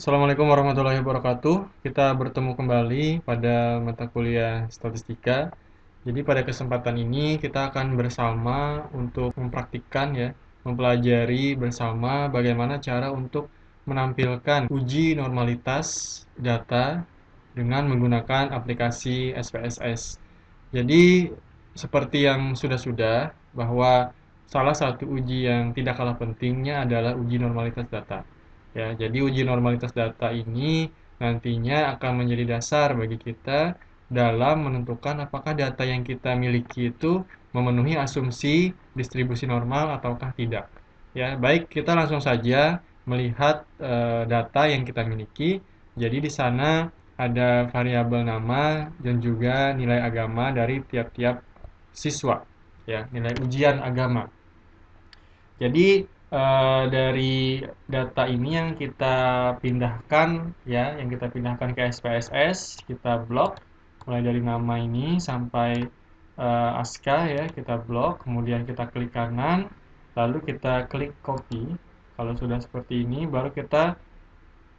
Assalamualaikum warahmatullahi wabarakatuh. Kita bertemu kembali pada mata kuliah statistika. Jadi pada kesempatan ini kita akan bersama untuk mempraktikkan ya, mempelajari bersama bagaimana cara untuk menampilkan uji normalitas data dengan menggunakan aplikasi SPSS. Jadi seperti yang sudah-sudah bahwa salah satu uji yang tidak kalah pentingnya adalah uji normalitas data. Ya, jadi uji normalitas data ini nantinya akan menjadi dasar bagi kita dalam menentukan apakah data yang kita miliki itu memenuhi asumsi distribusi normal ataukah tidak. Ya, baik kita langsung saja melihat data yang kita miliki. Jadi di sana ada variabel nama dan juga nilai agama dari tiap-tiap siswa, ya, nilai ujian agama. Jadi dari data ini yang kita pindahkan ya, yang kita pindahkan ke SPSS, kita blok mulai dari nama ini sampai ASCA ya, kita blok, kemudian kita klik kanan, lalu kita klik copy. Kalau sudah seperti ini, baru kita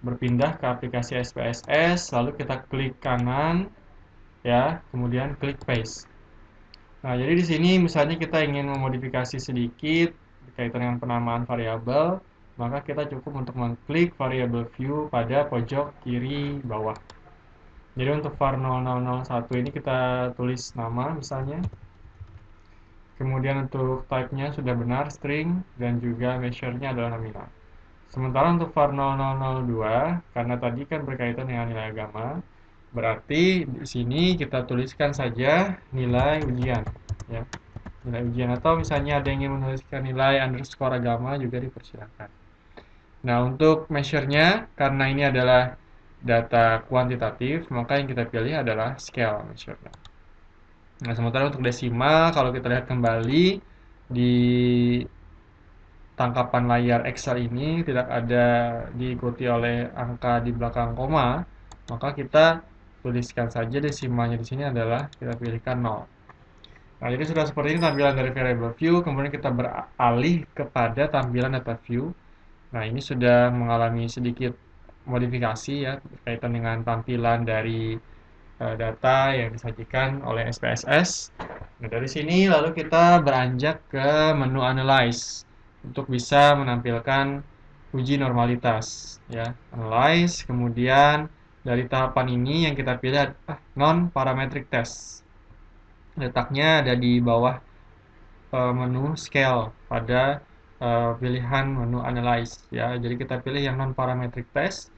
berpindah ke aplikasi SPSS, lalu kita klik kanan ya, kemudian klik paste. Nah, jadi di sini misalnya kita ingin memodifikasi sedikit berkaitan dengan penamaan variabel, maka kita cukup untuk mengklik variable view pada pojok kiri bawah. Jadi untuk var 0001 ini kita tulis nama misalnya. Kemudian untuk type-nya sudah benar string dan juga measure-nya adalah nominal. Sementara untuk var 0002, karena tadi kan berkaitan dengan nilai agama, berarti di sini kita tuliskan saja nilai ujian, ya. Nilai ujian atau misalnya ada yang ingin menuliskan nilai underscore agama juga dipersilakan. Nah, untuk measure-nya, karena ini adalah data kuantitatif, maka yang kita pilih adalah scale measure-nya. Nah, sementara untuk desimal, kalau kita lihat kembali di tangkapan layar Excel ini tidak ada diikuti oleh angka di belakang koma, maka kita tuliskan saja desimalnya di sini adalah kita pilihkan 0. Nah, jadi sudah seperti ini tampilan dari variable view, kemudian kita beralih kepada tampilan data view. Nah, ini sudah mengalami sedikit modifikasi ya berkaitan dengan tampilan dari data yang disajikan oleh SPSS. Nah, dari sini lalu kita beranjak ke menu Analyze untuk bisa menampilkan uji normalitas ya. Analyze, kemudian dari tahapan ini yang kita pilih non parametric test. Letaknya ada di bawah menu scale pada pilihan menu analyze ya. Jadi kita pilih yang non parametric test.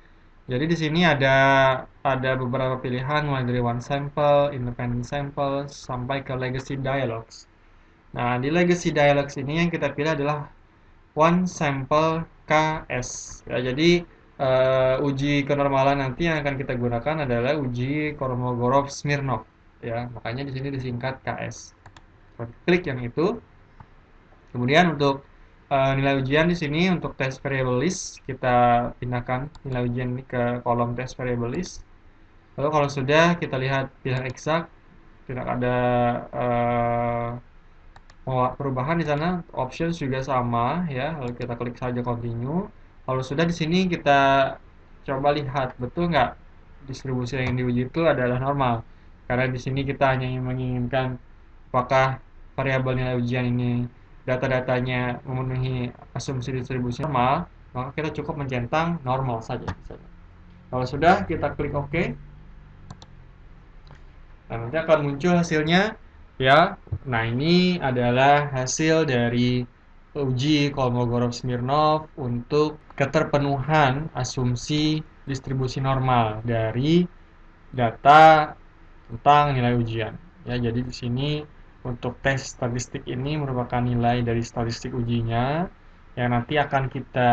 Jadi di sini ada beberapa pilihan mulai dari one sample, independent sample sampai ke legacy dialogues. Nah, di legacy dialogues ini yang kita pilih adalah one sample KS. Ya, jadi uji kenormalan nanti yang akan kita gunakan adalah uji Kolmogorov-Smirnov. Ya, makanya di sini disingkat KS. Klik yang itu. Kemudian untuk nilai ujian di sini untuk test variable list kita pindahkan nilai ujian ini ke kolom test variable list. Lalu kalau sudah kita lihat pilihan exact tidak ada perubahan di sana, options juga sama ya. Lalu kita klik saja continue. Kalau sudah di sini kita coba lihat betul nggak distribusi yang diuji itu adalah normal. Karena di sini kita hanya menginginkan apakah variabel nilai ujian ini data-datanya memenuhi asumsi distribusi normal, maka kita cukup mencentang normal saja. Kalau sudah, kita klik OK. Nah, nanti akan muncul hasilnya ya. Nah, ini adalah hasil dari uji Kolmogorov-Smirnov untuk keterpenuhan asumsi distribusi normal dari data tentang nilai ujian. Ya, jadi di sini untuk tes statistik ini merupakan nilai dari statistik ujinya yang nanti akan kita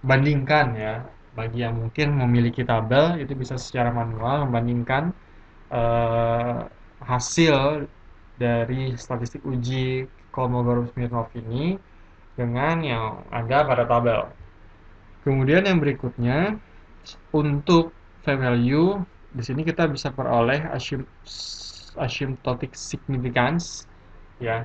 bandingkan ya. Bagi yang mungkin memiliki tabel itu bisa secara manual membandingkan eh, hasil dari statistik uji Kolmogorov-Smirnov ini dengan yang ada pada tabel. Kemudian yang berikutnya untuk p-value di sini kita bisa peroleh asymptotic significance ya.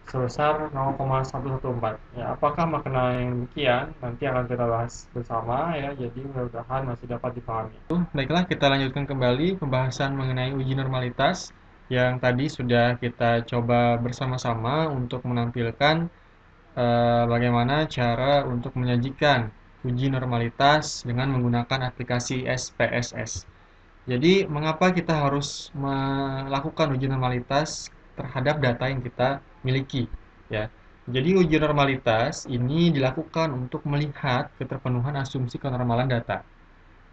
sebesar 0,114. Ya, apakah makna yang demikian? Nanti akan kita bahas bersama ya. Jadi mudah-mudahan masih dapat dipahami. Baiklah, kita lanjutkan kembali pembahasan mengenai uji normalitas yang tadi sudah kita coba bersama-sama untuk menampilkan bagaimana cara untuk menyajikan uji normalitas dengan menggunakan aplikasi SPSS. Jadi, mengapa kita harus melakukan uji normalitas terhadap data yang kita miliki, ya. Jadi, uji normalitas ini dilakukan untuk melihat keterpenuhan asumsi kenormalan data.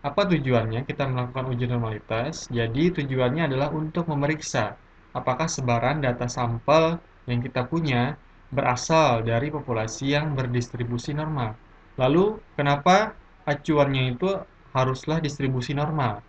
Apa tujuannya kita melakukan uji normalitas? Jadi, tujuannya adalah untuk memeriksa apakah sebaran data sampel yang kita punya berasal dari populasi yang berdistribusi normal. Lalu, kenapa acuannya itu haruslah distribusi normal?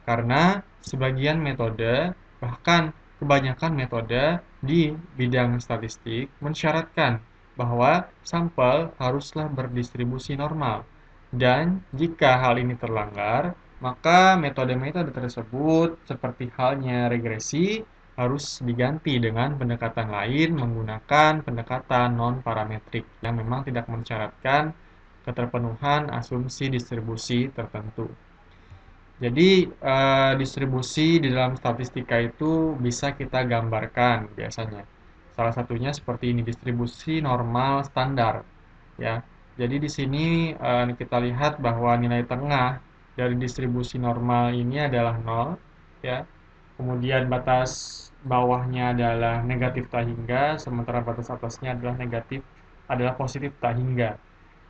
Karena sebagian metode, bahkan kebanyakan metode di bidang statistik mensyaratkan bahwa sampel haruslah berdistribusi normal. Dan jika hal ini terlanggar, maka metode-metode tersebut seperti halnya regresi harus diganti dengan pendekatan lain menggunakan pendekatan non-parametrik yang memang tidak mensyaratkan keterpenuhan asumsi distribusi tertentu. Jadi, distribusi di dalam statistika itu bisa kita gambarkan biasanya. Salah satunya seperti ini, distribusi normal standar, ya. Jadi di sini kita lihat bahwa nilai tengah dari distribusi normal ini adalah 0, ya. Kemudian batas bawahnya adalah negatif tak hingga, sementara batas atasnya adalah positif tak hingga.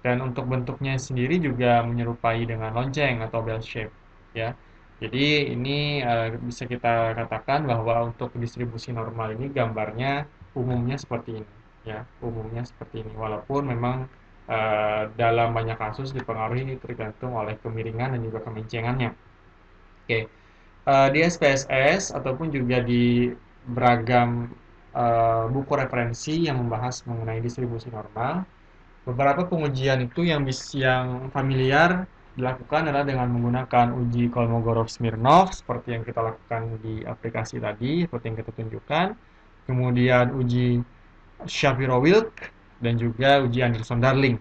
Dan untuk bentuknya sendiri juga menyerupai dengan lonceng atau bell shape, ya. Jadi ini bisa kita katakan bahwa untuk distribusi normal ini gambarnya umumnya seperti ini, ya, umumnya seperti ini. Walaupun memang dalam banyak kasus dipengaruhi tergantung oleh kemiringan dan juga kemencengannya. Oke, di SPSS ataupun juga di beragam buku referensi yang membahas mengenai distribusi normal, beberapa pengujian itu yang familiar dilakukan adalah dengan menggunakan uji Kolmogorov-Smirnov seperti yang kita lakukan di aplikasi tadi, seperti yang kita tunjukkan. Kemudian uji Shapiro-Wilk dan juga uji Anderson-Darling.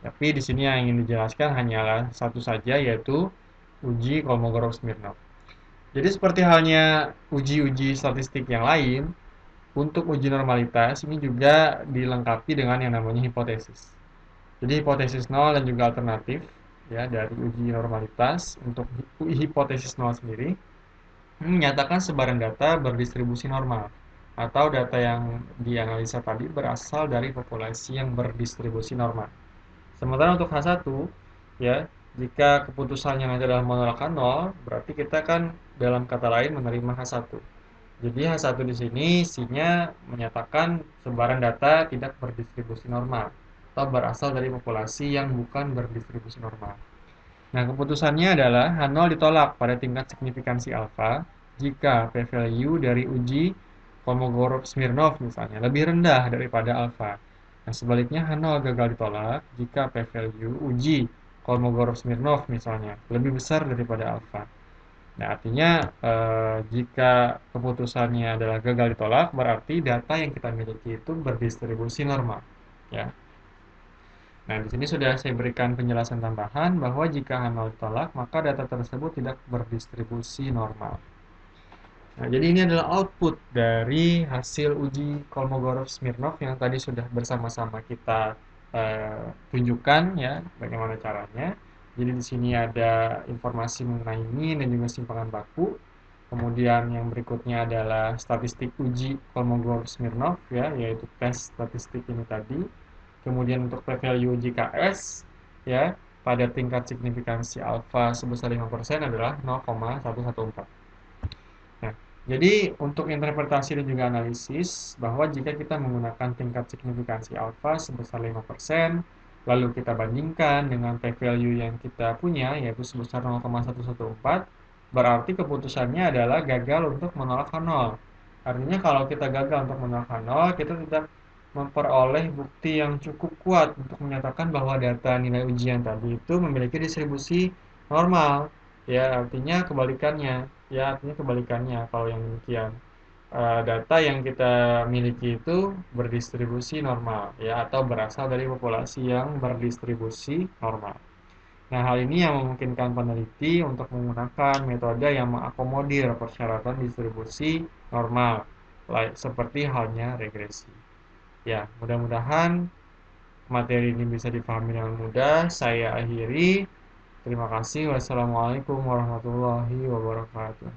Tapi di sini yang ingin dijelaskan hanyalah satu saja, yaitu uji Kolmogorov-Smirnov. Jadi seperti halnya uji-uji statistik yang lain, untuk uji normalitas ini juga dilengkapi dengan yang namanya hipotesis. Jadi hipotesis nol dan juga alternatif ya dari uji normalitas. Untuk hipotesis nol sendiri menyatakan sebaran data berdistribusi normal atau data yang dianalisa tadi berasal dari populasi yang berdistribusi normal. Sementara untuk H1 ya, jika keputusannya nanti adalah menolakkan nol, berarti kita kan dalam kata lain menerima H1. Jadi H1 di sini isinya menyatakan sebaran data tidak berdistribusi normal atau berasal dari populasi yang bukan berdistribusi normal. Nah, keputusannya adalah H0 ditolak pada tingkat signifikansi alfa jika p-value dari uji Kolmogorov-Smirnov misalnya lebih rendah daripada alfa. Nah, sebaliknya H0 gagal ditolak jika p-value uji Kolmogorov-Smirnov misalnya lebih besar daripada alfa. Nah, artinya jika keputusannya adalah gagal ditolak, berarti data yang kita miliki itu berdistribusi normal, ya. Nah, di sini sudah saya berikan penjelasan tambahan bahwa jika H0 ditolak, maka data tersebut tidak berdistribusi normal. Nah, jadi ini adalah output dari hasil uji Kolmogorov-Smirnov yang tadi sudah bersama-sama kita tunjukkan ya, bagaimana caranya. Jadi di sini ada informasi mengenai mean dan juga simpangan baku. Kemudian yang berikutnya adalah statistik uji Kolmogorov-Smirnov ya, yaitu tes statistik ini tadi. Kemudian untuk p-value uji KS ya, pada tingkat signifikansi alfa sebesar 5% adalah 0,114. Nah, jadi untuk interpretasi dan juga analisis bahwa jika kita menggunakan tingkat signifikansi alfa sebesar 5%, lalu kita bandingkan dengan p-value yang kita punya yaitu sebesar 0,114, berarti keputusannya adalah gagal untuk menolak H0. Artinya kalau kita gagal untuk menolak H0, kita tidak memperoleh bukti yang cukup kuat untuk menyatakan bahwa data nilai ujian tadi itu memiliki distribusi normal. Ya, artinya kebalikannya. Ya, artinya kebalikannya kalau yang demikian. data yang kita miliki itu berdistribusi normal ya, atau berasal dari populasi yang berdistribusi normal. Nah, hal ini yang memungkinkan peneliti untuk menggunakan metode yang mengakomodir persyaratan distribusi normal, seperti halnya regresi. Ya, mudah-mudahan materi ini bisa dipahami dengan mudah. Saya akhiri. Terima kasih. Wassalamualaikum warahmatullahi wabarakatuh.